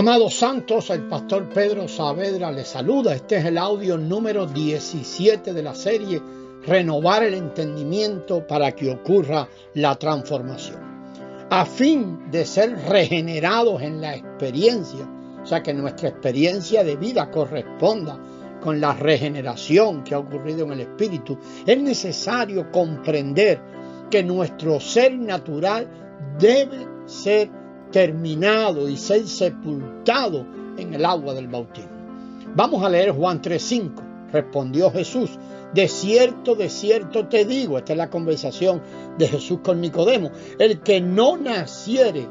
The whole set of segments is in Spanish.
Amados santos, el pastor Pedro Saavedra les saluda. Este es el audio número 17 de la serie Renovar el entendimiento para que ocurra la transformación. A fin de ser regenerados en la experiencia, o sea que nuestra experiencia de vida corresponda con la regeneración que ha ocurrido en el Espíritu, es necesario comprender que nuestro ser natural debe ser terminado y ser sepultado en el agua del bautismo. Vamos a leer Juan 3:5. Respondió Jesús: de cierto te digo, esta es la conversación de Jesús con Nicodemo, el que no naciere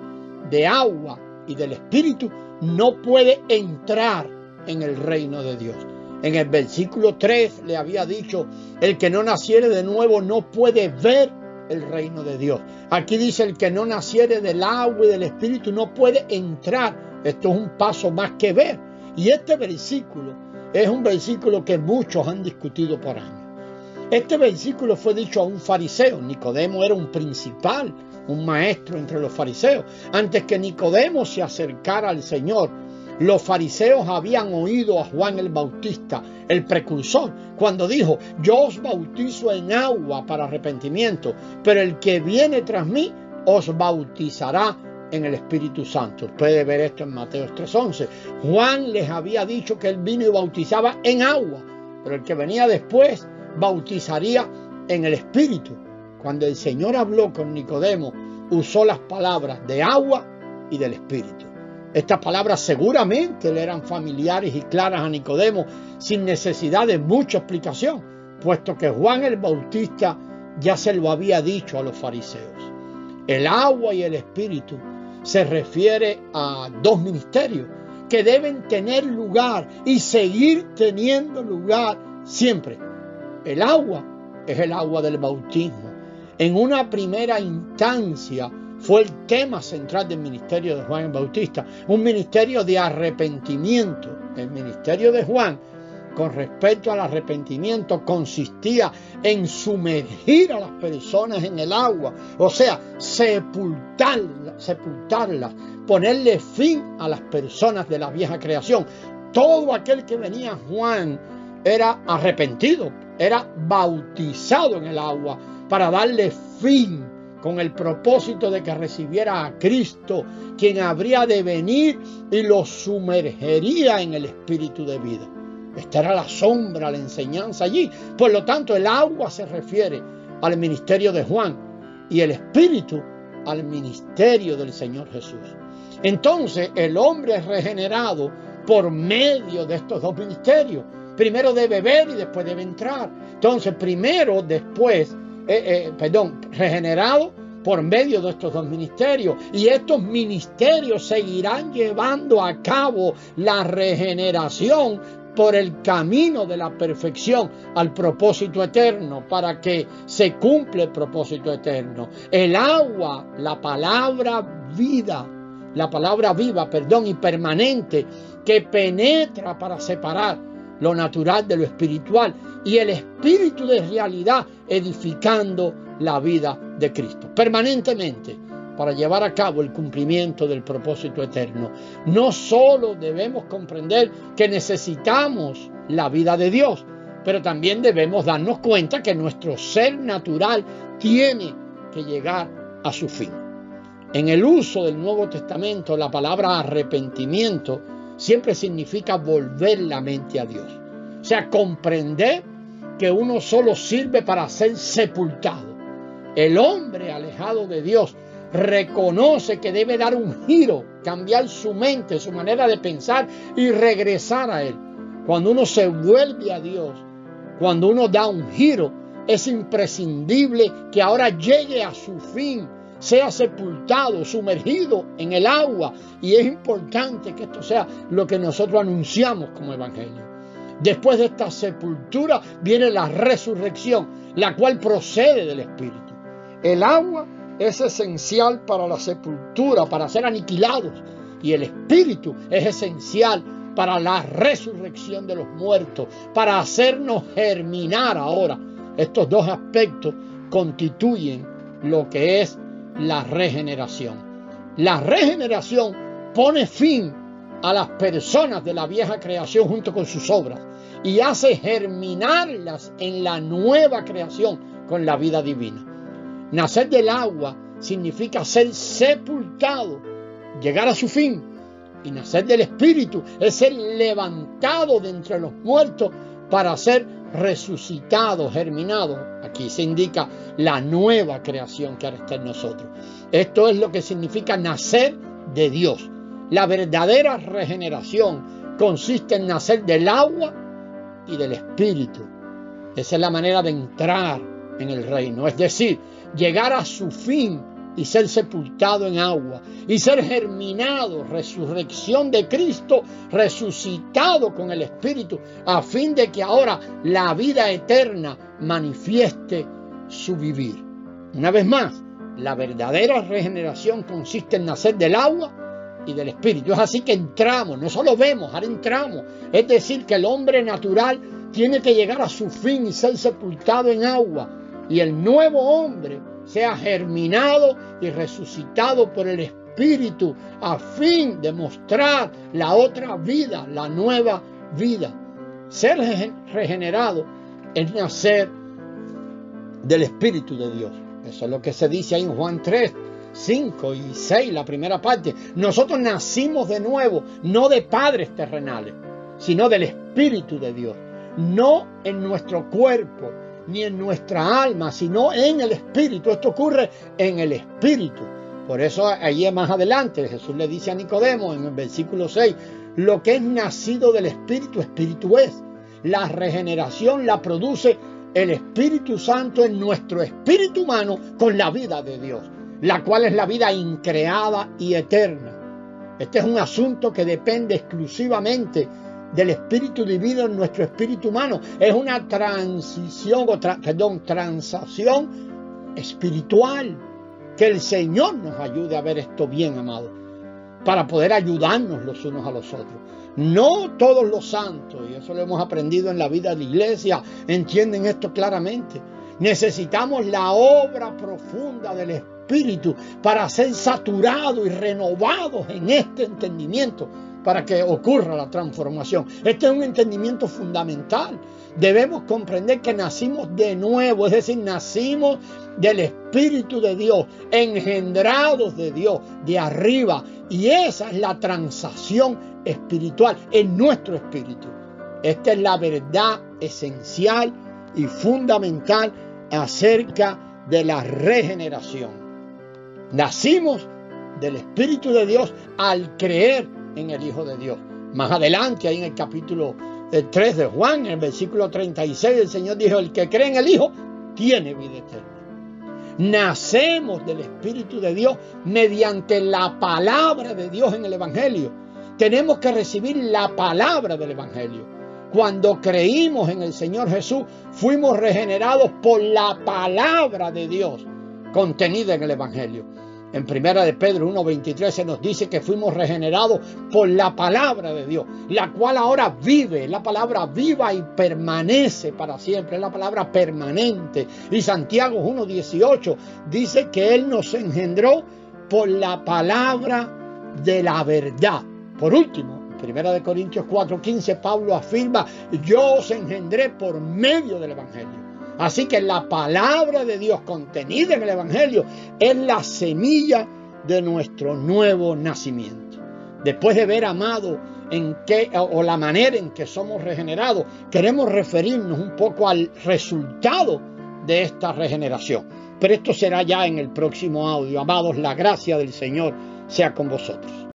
de agua y del Espíritu no puede entrar en el reino de Dios. En el versículo 3 le había dicho: el que no naciere de nuevo no puede ver el reino de Dios. Aquí dice: el que no naciere del agua y del Espíritu no puede entrar. Esto es un paso más que ver. Y este versículo es un versículo que muchos han discutido por años. Este versículo fue dicho a un fariseo. Nicodemo era un principal, un maestro entre los fariseos. Antes que Nicodemo se acercara al Señor, los fariseos habían oído a Juan el Bautista, el precursor, cuando dijo: yo os bautizo en agua para arrepentimiento, pero el que viene tras mí os bautizará en el Espíritu Santo. Puede ver esto en Mateo 3:11. Juan les había dicho que él vino y bautizaba en agua, pero el que venía después bautizaría en el Espíritu. Cuando el Señor habló con Nicodemo, usó las palabras de agua y del Espíritu. Estas palabras seguramente le eran familiares y claras a Nicodemo, sin necesidad de mucha explicación, puesto que Juan el Bautista ya se lo había dicho a los fariseos. El agua y el Espíritu se refiere a dos ministerios que deben tener lugar y seguir teniendo lugar siempre. El agua es el agua del bautismo. En una primera instancia fue el tema central del ministerio de Juan el Bautista, un ministerio de arrepentimiento. El ministerio de Juan, con respecto al arrepentimiento, consistía en sumergir a las personas en el agua, o sea, sepultarlas, ponerle fin a las personas de la vieja creación. Todo aquel que venía a Juan era arrepentido, era bautizado en el agua para darle fin, con el propósito de que recibiera a Cristo, quien habría de venir y lo sumergería en el Espíritu de vida. Esta era la sombra, la enseñanza allí. Por lo tanto, el agua se refiere al ministerio de Juan y el Espíritu al ministerio del Señor Jesús. Entonces, el hombre es regenerado por medio de estos dos ministerios. Primero debe ver y después debe entrar. Entonces, regenerado por medio de estos dos ministerios. Y estos ministerios seguirán llevando a cabo la regeneración por el camino de la perfección al propósito eterno, para que se cumpla el propósito eterno. El agua, la palabra viva y permanente, que penetra para separar lo natural de lo espiritual, y el Espíritu de realidad edificando la vida de Cristo permanentemente para llevar a cabo el cumplimiento del propósito eterno. No solo debemos comprender que necesitamos la vida de Dios, pero también debemos darnos cuenta que nuestro ser natural tiene que llegar a su fin. En el uso del Nuevo Testamento, la palabra arrepentimiento siempre significa volver la mente a Dios. O sea, comprender que uno solo sirve para ser sepultado. El hombre alejado de Dios reconoce que debe dar un giro, cambiar su mente, su manera de pensar y regresar a Él. Cuando uno se vuelve a Dios, cuando uno da un giro, es imprescindible que ahora llegue a su fin, sea sepultado, sumergido en el agua. Y es importante que esto sea lo que nosotros anunciamos como evangelio. Después de esta sepultura viene la resurrección, la cual procede del Espíritu. El agua es esencial para la sepultura, para ser aniquilados. Y el Espíritu es esencial para la resurrección de los muertos, para hacernos germinar ahora. Estos dos aspectos constituyen lo que es la regeneración. La regeneración pone fin a las personas de la vieja creación junto con sus obras y hace germinarlas en la nueva creación con la vida divina. Nacer del agua significa ser sepultado, llegar a su fin, y nacer del Espíritu es ser levantado de entre los muertos para ser resucitado, germinado. Aquí se indica la nueva creación que ahora está en nosotros. Esto es lo que significa nacer de Dios. La verdadera regeneración consiste en nacer del agua y del Espíritu. Esa es la manera de entrar en el reino, es decir, llegar a su fin y ser sepultado en agua y ser germinado, resurrección de Cristo, resucitado con el Espíritu, a fin de que ahora la vida eterna manifieste su vivir. Una vez más, la verdadera regeneración consiste en nacer del agua y del Espíritu. Es así que entramos, no solo vemos, ahora entramos. Es decir, que el hombre natural tiene que llegar a su fin y ser sepultado en agua, y el nuevo hombre sea germinado y resucitado por el Espíritu a fin de mostrar la otra vida, la nueva vida. Ser regenerado es nacer del Espíritu de Dios. Eso es lo que se dice ahí en Juan 3, 5 y 6, la primera parte. Nosotros nacimos de nuevo, no de padres terrenales, sino del Espíritu de Dios. No en nuestro cuerpo, ni en nuestra alma, sino en el Espíritu. Esto ocurre en el Espíritu. Por eso allí más adelante Jesús le dice a Nicodemo en el versículo 6, lo que es nacido del Espíritu, Espíritu es. La regeneración la produce el Espíritu Santo en nuestro espíritu humano con la vida de Dios, la cual es la vida increada y eterna. Este es un asunto que depende exclusivamente del Espíritu divino en nuestro espíritu humano. Es una transacción espiritual. Que el Señor nos ayude a ver esto bien, amado, para poder ayudarnos los unos a los otros. No todos los santos, y eso lo hemos aprendido en la vida de la iglesia, entienden esto claramente. Necesitamos la obra profunda del Espíritu para ser saturados y renovados en este entendimiento, para que ocurra la transformación. Este es un entendimiento fundamental. Debemos comprender que nacimos de nuevo, es decir, nacimos del Espíritu de Dios, engendrados de Dios, de arriba. Y esa es la transacción espiritual en nuestro espíritu. Esta es la verdad esencial y fundamental acerca de la regeneración. Nacimos del Espíritu de Dios al creer en el Hijo de Dios. Más adelante, ahí en el capítulo 3 de Juan, en el versículo 36, el Señor dijo, el que cree en el Hijo tiene vida eterna. Nacemos del Espíritu de Dios mediante la palabra de Dios en el Evangelio. Tenemos que recibir la palabra del Evangelio. Cuando creímos en el Señor Jesús, fuimos regenerados por la palabra de Dios contenida en el Evangelio. En 1 de Pedro 1:23 se nos dice que fuimos regenerados por la palabra de Dios, la cual ahora vive, la palabra viva y permanece para siempre, es la palabra permanente. Y Santiago 1:18 dice que Él nos engendró por la palabra de la verdad. Por último, en 1 de Corintios 4:15 Pablo afirma, yo os engendré por medio del Evangelio. Así que la palabra de Dios contenida en el Evangelio es la semilla de nuestro nuevo nacimiento. Después de ver, amado, la manera en que somos regenerados, queremos referirnos un poco al resultado de esta regeneración. Pero esto será ya en el próximo audio. Amados, la gracia del Señor sea con vosotros.